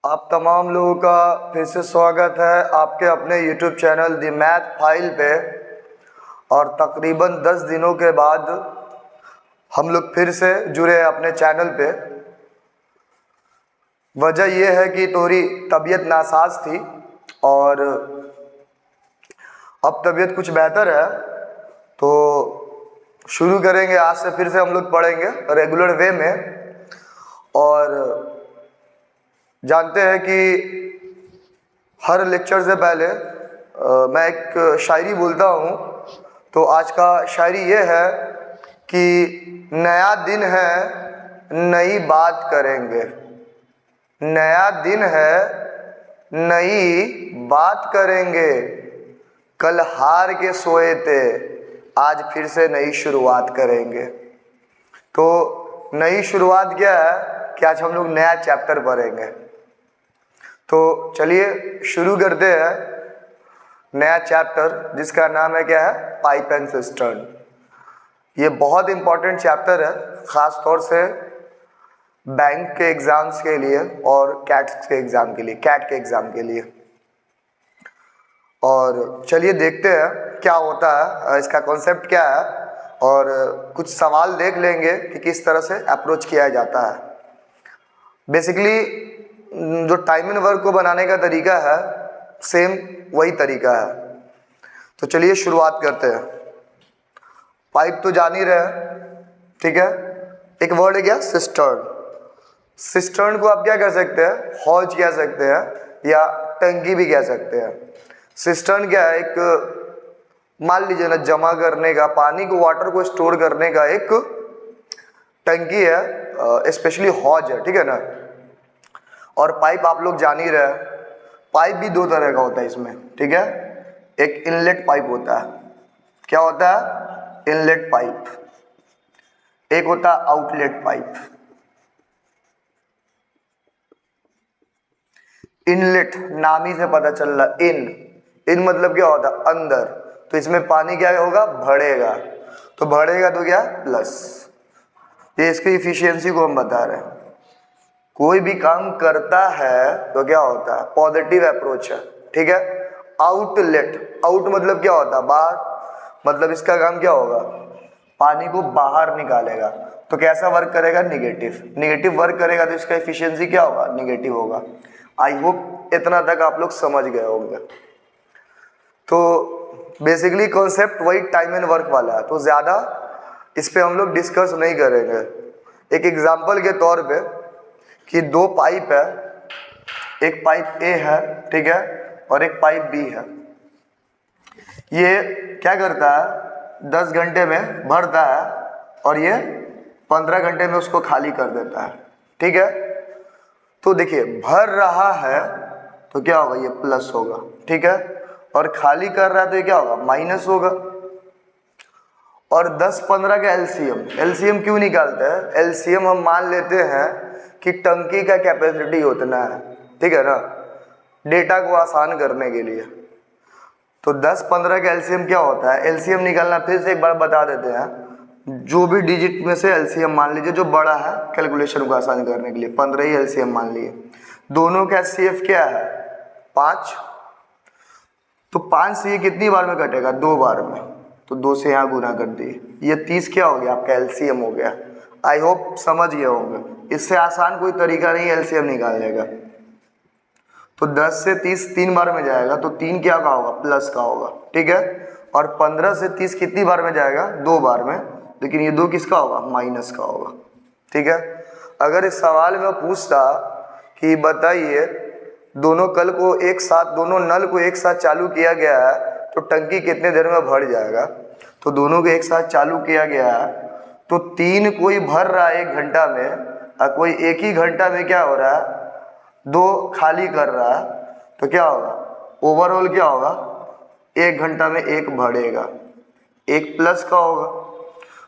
आप तमाम लोगों का फिर से स्वागत है आपके अपने YouTube चैनल दी मैथ फाइल पे। और तकरीबन 10 दिनों के बाद हम लोग फिर से जुड़े हैं अपने चैनल पे। वजह यह है कि थोड़ी तबीयत नासाज थी और अब तबीयत कुछ बेहतर है, तो शुरू करेंगे आज से। फिर से हम लोग पढ़ेंगे रेगुलर वे में। और जानते हैं कि हर लेक्चर से पहले मैं एक शायरी बोलता हूँ। तो आज का शायरी ये है कि नया दिन है नई बात करेंगे, नया दिन है नई बात करेंगे, कल हार के सोए थे आज फिर से नई शुरुआत करेंगे। तो नई शुरुआत क्या है कि आज हम लोग नया चैप्टर पढ़ेंगे। तो चलिए शुरू करते हैं नया चैप्टर, जिसका नाम है क्या है, पाइप एंड सिस्टर्न। ये बहुत इम्पॉर्टेंट चैप्टर है, ख़ास तौर से बैंक के एग्ज़ाम्स के लिए और कैट्स के एग्ज़ाम के लिए, कैट के एग्ज़ाम के लिए। और चलिए देखते हैं क्या होता है, इसका कॉन्सेप्ट क्या है, और कुछ सवाल देख लेंगे कि किस तरह से अप्रोच किया जाता है। बेसिकली जो टाइम एंड वर्क को बनाने का तरीका है, सेम वही तरीका है। तो चलिए शुरुआत करते हैं। पाइप तो जान ही रहे हैं, ठीक है। एक वर्ड है क्या, सिस्टर्न। सिस्टर्न को आप क्या कह सकते हैं, हौज कह सकते हैं या टंकी भी कह सकते हैं। सिस्टर्न क्या है, एक मान लीजिए ना, जमा करने का, पानी को, वाटर को स्टोर करने का एक टंकी है, स्पेशली हौज है, ठीक है ना। और पाइप आप लोग जान ही रहे हैं, पाइप भी दो तरह का होता है इसमें, ठीक है। एक इनलेट पाइप होता है, क्या होता है, इनलेट पाइप। एक होता है आउटलेट पाइप। इनलेट नाम ही से पता चल रहा, इन मतलब क्या होता है, अंदर। तो इसमें पानी क्या होगा, भरेगा। तो भरेगा तो क्या, प्लस। ये इसकी इफिशियंसी को हम बता रहे हैं। कोई भी काम करता है तो क्या होता है, पॉजिटिव अप्रोच है, ठीक है। आउटलेट, आउट मतलब क्या होता है, बाहर। मतलब इसका काम क्या होगा, पानी को बाहर निकालेगा। तो कैसा वर्क करेगा, निगेटिव। निगेटिव वर्क करेगा तो इसका एफिशिएंसी क्या होगा, निगेटिव होगा। आई होप इतना तक आप लोग समझ गए होंगे। तो बेसिकली कॉन्सेप्ट वही टाइम एंड वर्क वाला है, तो ज़्यादा इस पे हम लोग डिस्कस नहीं करेंगे। एक एग्जांपल के तौर पे कि दो पाइप है, एक पाइप ए है, ठीक है, और एक पाइप बी है। ये क्या करता है, 10 घंटे में भरता है और ये 15 घंटे में उसको खाली कर देता है, ठीक है। तो देखिए, भर रहा है तो क्या होगा, ये प्लस होगा, ठीक है। और खाली कर रहा है तो ये क्या होगा, माइनस होगा। और 10-15 का एलसीएम, एलसीएम क्यों निकालते हैं, एलसीएम हम मान लेते हैं कि टंकी का कैपेसिटी उतना है, ठीक है ना, डेटा को आसान करने के लिए। तो 10-15 का एलसीएम क्या होता है, एलसीएम निकालना फिर से एक बार बता देते हैं। जो भी डिजिट में से एलसीएम मान लीजिए जो बड़ा है, कैलकुलेशन को आसान करने के लिए 15 ही एलसीएम मान लिए। दोनों का एचसीएफ क्या है, 5। तो 5 से ये कितनी बार में कटेगा, 2 बार में। तो 2 से यहाँ गुना कर दिए, ये 30 क्या हो गया, आपका एलसीएम हो गया। आई होप समझ गए होंगे। इससे आसान कोई तरीका नहीं एलसीएम निकालने का। तो 10 से 30 3 बार में जाएगा, तो 3 क्या का होगा, प्लस का होगा, ठीक है। और 15 से 30 कितनी बार में जाएगा, 2 बार में। लेकिन ये 2 किसका होगा, माइनस का होगा, ठीक है। अगर इस सवाल में पूछता कि बताइए दोनों कल को एक साथ, दोनों नल को एक साथ चालू किया गया है तो टंकी कितने देर में भर जाएगा। तो दोनों को एक साथ चालू किया गया है, तो 3 कोई भर रहा है 1 घंटा में, और कोई एक ही घंटा में क्या हो रहा है, 2 खाली कर रहा है। तो क्या होगा, ओवरऑल क्या होगा, 1 घंटा में 1 भरेगा, 1 प्लस का होगा।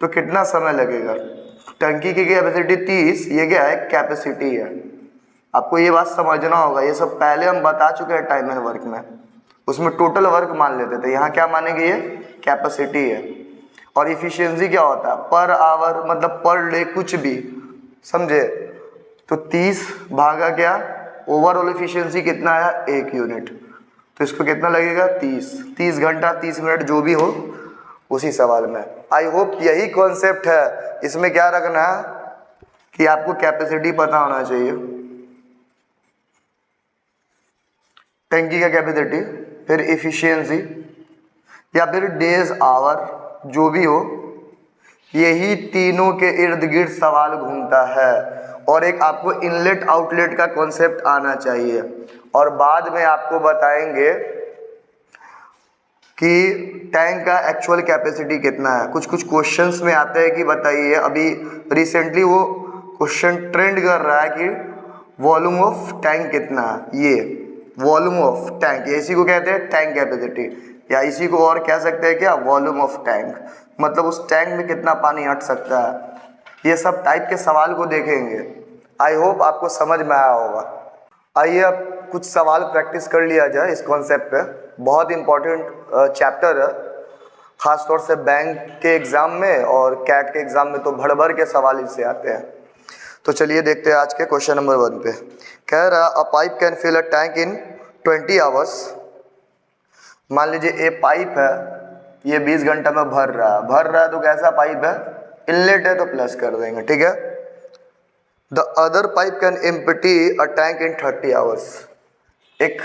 तो कितना समय लगेगा, टंकी की कैपेसिटी 30, ये क्या है, कैपेसिटी है। आपको ये बात समझना होगा, ये सब पहले हम बता चुके हैं टाइम एंड वर्क में। उसमें टोटल वर्क मान लेते थे, यहाँ क्या मानेंगे, ये कैपेसिटी है। और इफिशियंसी क्या होता है, पर आवर, मतलब पर डे, कुछ भी, समझे। तो 30 भागा क्या ओवरऑल इफिशियंसी कितना आया 1 यूनिट, तो इसको कितना लगेगा 30 घंटा 30 मिनट जो भी हो उसी सवाल में। आई होप यही कॉन्सेप्ट है, इसमें क्या रखना है कि आपको कैपेसिटी पता होना चाहिए, टंकी का कैपेसिटी, फिर इफिशियंसी या फिर डेज आवर, जो भी हो, यही तीनों के इर्द गिर्द सवाल घूमता है। और एक आपको इनलेट आउटलेट का कॉन्सेप्ट आना चाहिए, और बाद में आपको बताएंगे कि टैंक का एक्चुअल कैपेसिटी कितना है। कुछ कुछ क्वेश्चंस में आता है कि बताइए, अभी रिसेंटली वो क्वेश्चन ट्रेंड कर रहा है कि वॉल्यूम ऑफ टैंक कितना है, ये वॉल्यूम ऑफ टैंक, इसी को कहते हैं टैंक कैपेसिटी, या इसी को और कह सकते हैं क्या, वॉल्यूम ऑफ टैंक, मतलब उस टैंक में कितना पानी हट सकता है। ये सब टाइप के सवाल को देखेंगे। आई होप आपको समझ में आया होगा। आइए अब कुछ सवाल प्रैक्टिस कर लिया जाए इस कॉन्सेप्ट पे। बहुत इंपॉर्टेंट चैप्टर है, ख़ासतौर से बैंक के एग्ज़ाम में और कैट के एग्ज़ाम में तो भर भर के सवाल इससे आते हैं। तो चलिए देखते हैं आज के क्वेश्चन नंबर 1 पे। कह रहा a pipe can fill a tank in 20 hours. मान लीजिए ये पाइप है, ये 20 घंटा में भर रहा है तो कैसा पाइप है, इनलेट है तो प्लस कर देंगे, ठीक है। The other pipe can empty a tank in 30 hours. एक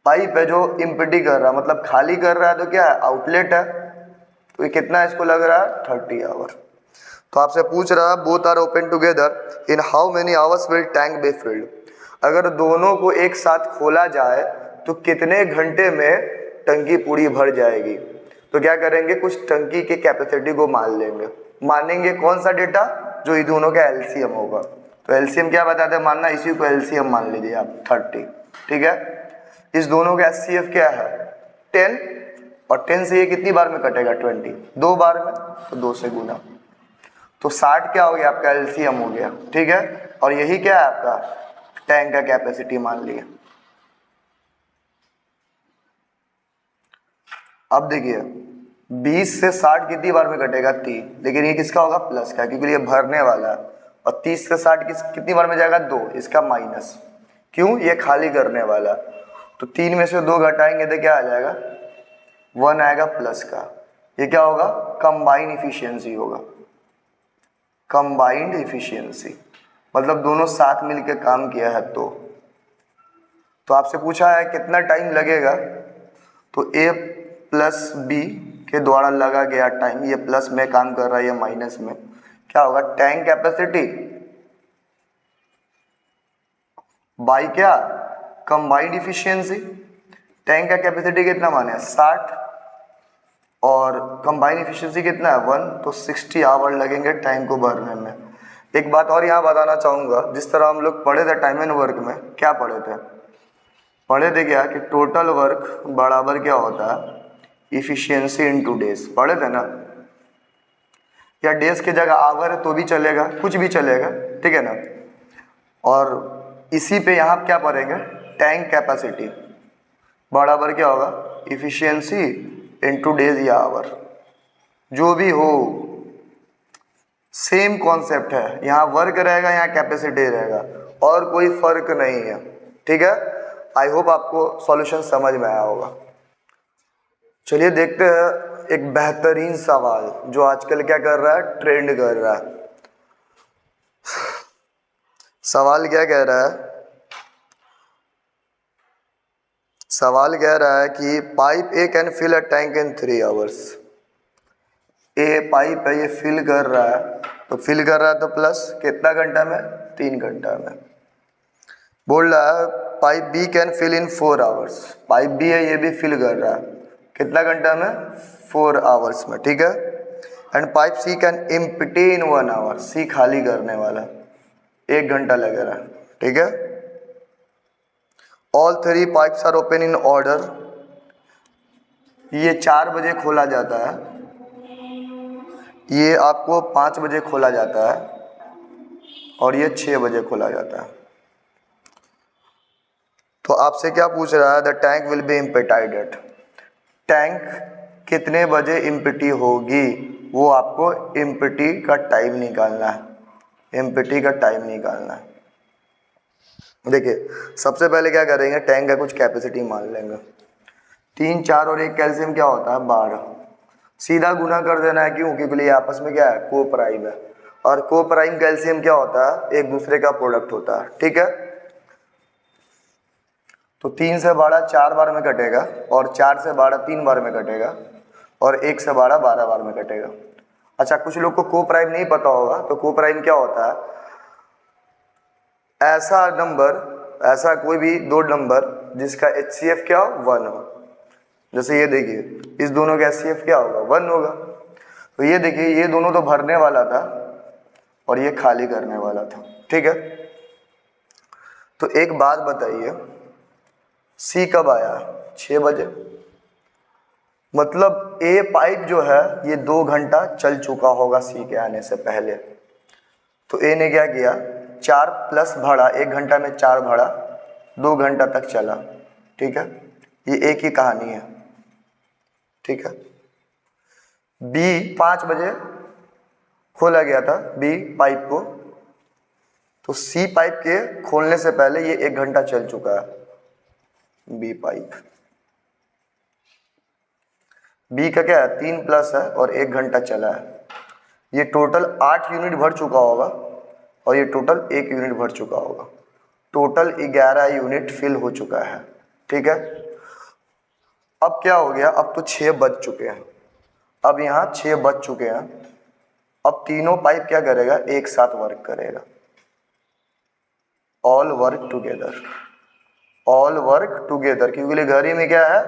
पाइप है जो एम्प्टी कर रहा है, मतलब खाली कर रहा है, तो क्या है, आउटलेट है, तो ये कितना इसको लग रहा है 30 आवर। तो आपसे पूछ रहा है both are open together in how many hours will tank be filled. अगर दोनों को एक साथ खोला जाए तो कितने घंटे में टंकी पूरी भर जाएगी। तो क्या करेंगे, कुछ टंकी की कैपेसिटी को मान लेंगे। मानेंगे कौन सा डेटा, जो ये दोनों का एलसीएम होगा। तो एलसीएम क्या बताते हैं, मानना इसी को एलसीएम मान लीजिए आप 30, ठीक है। इस दोनों का एचसीएफ क्या है 10, और 10 से ये कितनी बार में कटेगा 20, 2 बार में, तो 2 से गुना, तो 60 क्या हो गया आपका एलसीएम हो गया, ठीक है। और यही क्या है आपका टैंक का कैपेसिटी मान लिया। अब देखिए 20 से 60 कितनी बार में कटेगा 3, लेकिन ये किसका होगा प्लस का, क्योंकि ये भरने वाला है। और 30 से 60 कितनी बार में जाएगा 2, इसका माइनस, क्यों, ये खाली करने वाला। तो 3 में से 2 घटाएंगे तो क्या आ जाएगा 1 आएगा प्लस का। ये क्या होगा, कंबाइंड इफिशियंसी होगा, कंबाइंड इफिशियंसी, मतलब दोनों साथ मिलकर काम किया है। तो आपसे पूछा है कितना टाइम लगेगा, तो ए प्लस बी के द्वारा लगा गया टाइम, ये प्लस में काम कर रहा है, ये माइनस में, क्या होगा टैंक कैपेसिटी बाई क्या कंबाइंड इफिशियंसी। टैंक का कैपेसिटी कितना माने 60, और कंबाइंड इफिशियंसी कितना है 1, तो 60 आवर लगेंगे टैंक को भरने में। एक बात और यहाँ बताना चाहूँगा, जिस तरह हम लोग पढ़े थे टाइम एंड वर्क में, क्या पढ़े थे क्या कि टोटल वर्क बराबर क्या होता है इफिशियंसी इनटू डेज, पढ़े थे ना। या डेज की जगह आवर है तो भी चलेगा, कुछ भी चलेगा, ठीक है ना। और इसी पे यहाँ क्या पढ़ेंगे, टैंक कैपेसिटी बराबर क्या होगा इफिशियंसी इनटू डेज या आवर, जो भी हो सेम कॉन्सेप्ट है। यहाँ वर्क रहेगा, यहाँ कैपेसिटी रहेगा, और कोई फर्क नहीं है, ठीक है। आई होप आपको सॉल्यूशन समझ में आया होगा। चलिए देखते हैं एक बेहतरीन सवाल जो आजकल क्या कर रहा है, ट्रेंड कर रहा है। सवाल क्या कह रहा है, सवाल कह रहा है कि pipe A can fill a tank in 3 hours. A pipe है, ये फिल कर रहा है, तो फिल कर रहा है तो प्लस कितना घंटा में 3 घंटा में। बोल रहा है pipe B can fill in 4 hours. Pipe B है, ये भी फिल कर रहा है, कितना घंटा में 4 आवर्स में, ठीक है। And pipe C can empty in 1 hour. C खाली करने वाला 1 घंटा लगेगा, ठीक है। All 3 pipes are open in order. ये 4 बजे खोला जाता है, ये आपको 5 बजे खोला जाता है, और ये 6 बजे खोला जाता है। तो आपसे क्या पूछ रहा है, the tank will be emptied at. Tank कितने बजे एम्प्टी होगी, वो आपको एम्प्टी का टाइम निकालना है, एम्प्टी का टाइम निकालना है। देखिए सबसे पहले क्या करेंगे, टैंक का कुछ कैपेसिटी मान लेंगे। 3, 4 और 1 कैल्शियम क्या होता है 12। सीधा गुना कर देना है, क्यों? क्योंकि ये आपस में क्या है, कोप्राइम है। और कोप्राइम कैल्शियम क्या होता है, एक दूसरे का प्रोडक्ट होता है, ठीक है। तो 3 से 12 4 बार में कटेगा, और 4 से 12 3 बार में कटेगा, और 1 से 12 12 बार में कटेगा। अच्छा, कुछ लोग को कोप्राइम नहीं पता होगा, तो कोप्राइम क्या होता है, ऐसा नंबर, ऐसा कोई भी दो नंबर जिसका HCF क्या हो, 1 हो। जैसे ये देखिए, इस दोनों का HCF क्या होगा, 1 होगा। तो ये देखिए, ये दोनों तो भरने वाला था और ये खाली करने वाला था, ठीक है। तो एक बात बताइए, C कब आया, 6 बजे। मतलब A पाइप जो है ये 2 घंटा चल चुका होगा C के आने से पहले। तो A ने क्या किया, 4 प्लस भरा, 1 घंटा में 4 भरा, 2 घंटा तक चला, ठीक है। ये एक ही कहानी है, ठीक है। B 5 बजे खोला गया था B पाइप को, तो C पाइप के खोलने से पहले ये 1 घंटा चल चुका है B पाइप। B का क्या है, 3 प्लस है और 1 घंटा चला है। ये टोटल 8 यूनिट भर चुका होगा और ये टोटल 1 यूनिट भर चुका होगा। टोटल 11 यूनिट फिल हो चुका है, ठीक है। अब क्या हो गया, अब तो 6 बज चुके हैं, अब यहाँ 6 बज चुके हैं। अब तीनों पाइप क्या करेगा, एक साथ वर्क करेगा, all work together, all work together. क्योंकि घड़ी में क्या है,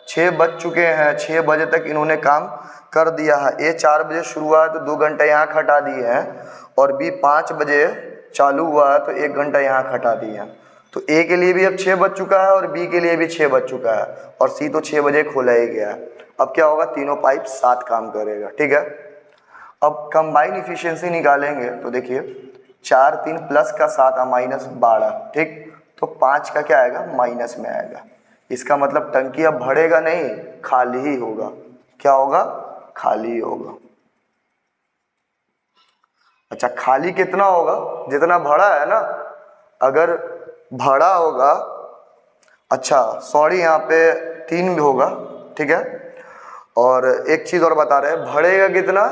6 बज चुके हैं, 6 बजे तक इन्होंने काम कर दिया है। ये 4 बजे शुरू हुआ है तो 2 घंटे यहाँ खटा दिए हैं, और B 5 बजे चालू हुआ है तो 1 घंटा यहाँ खटा दिए हैं। तो A के लिए भी अब 6 बज चुका है और B के लिए भी 6 बज चुका है, और C तो 6 बजे खोला ही गया है। अब क्या होगा, तीनों पाइप साथ काम करेगा, ठीक है। अब कंबाइन इफिशियंसी निकालेंगे तो देखिए 4 3 प्लस का 7 माइनस 12, ठीक। तो 5 का क्या आएगा, माइनस में आएगा। इसका मतलब टंकी अब भरेगा नहीं, खाली ही होगा। क्या होगा, खाली ही होगा। अच्छा, खाली कितना होगा, जितना भरा है ना। अगर भरा होगा, अच्छा सॉरी, यहाँ पे 3 भी होगा, ठीक है। और एक चीज़ और बता रहे हैं, भरेगा कितना,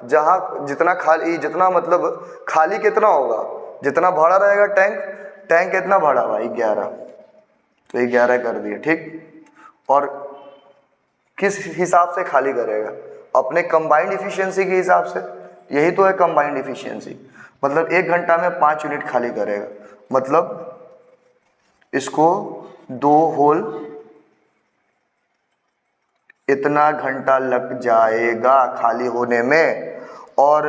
जहाँ जितना खाली, जितना मतलब खाली कितना होगा, जितना भरा रहेगा टैंक। टैंक कितना भरा भाई, 11, तो 11 कर दिए, ठीक। और किस हिसाब से खाली करेगा, अपने कंबाइंड इफिशियंसी के हिसाब से। यही तो है कंबाइंड इफिशियंसी, मतलब 1 घंटा में 5 यूनिट खाली करेगा। मतलब इसको 2 होल इतना घंटा लग जाएगा खाली होने में। और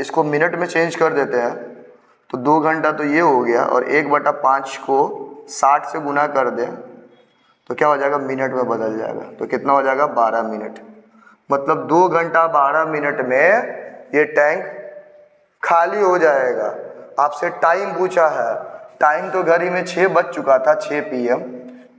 इसको मिनट में चेंज कर देते हैं तो 2 घंटा तो ये हो गया, और 1/5 को 60 से गुना कर दें तो क्या हो जाएगा, मिनट में बदल जाएगा। तो कितना हो जाएगा, 12 मिनट। मतलब 2 घंटा 12 मिनट में ये टैंक खाली हो जाएगा। आपसे टाइम पूछा है, टाइम तो घड़ी में 6 बज चुका था, 6 PM।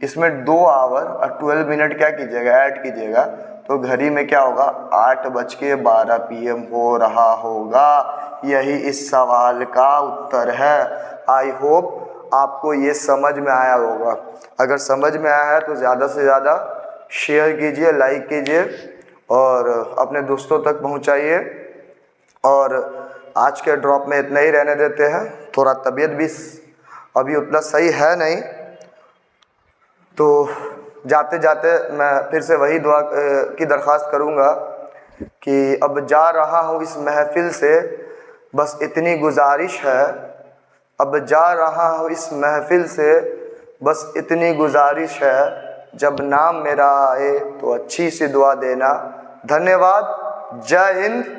इसमें 2 आवर और 12 मिनट क्या कीजिएगा, ऐड कीजिएगा, तो घड़ी में क्या होगा, 8:12 PM हो रहा होगा। यही इस सवाल का उत्तर है। आई होप आपको ये समझ में आया होगा। अगर समझ में आया है तो ज़्यादा से ज़्यादा शेयर कीजिए, लाइक कीजिए और अपने दोस्तों तक पहुंचाइए। और आज के ड्रॉप में इतना ही रहने देते हैं। थोड़ा तबीयत भी अभी उतना सही है नहीं, तो जाते जाते मैं फिर से वही दुआ की दरख्वास्त करूँगा कि अब जा रहा हूँ इस महफिल से, बस इतनी गुजारिश है। अब जा रहा हूँ इस महफिल से, बस इतनी गुजारिश है, जब नाम मेरा आए तो अच्छी सी दुआ देना। धन्यवाद, जय हिंद।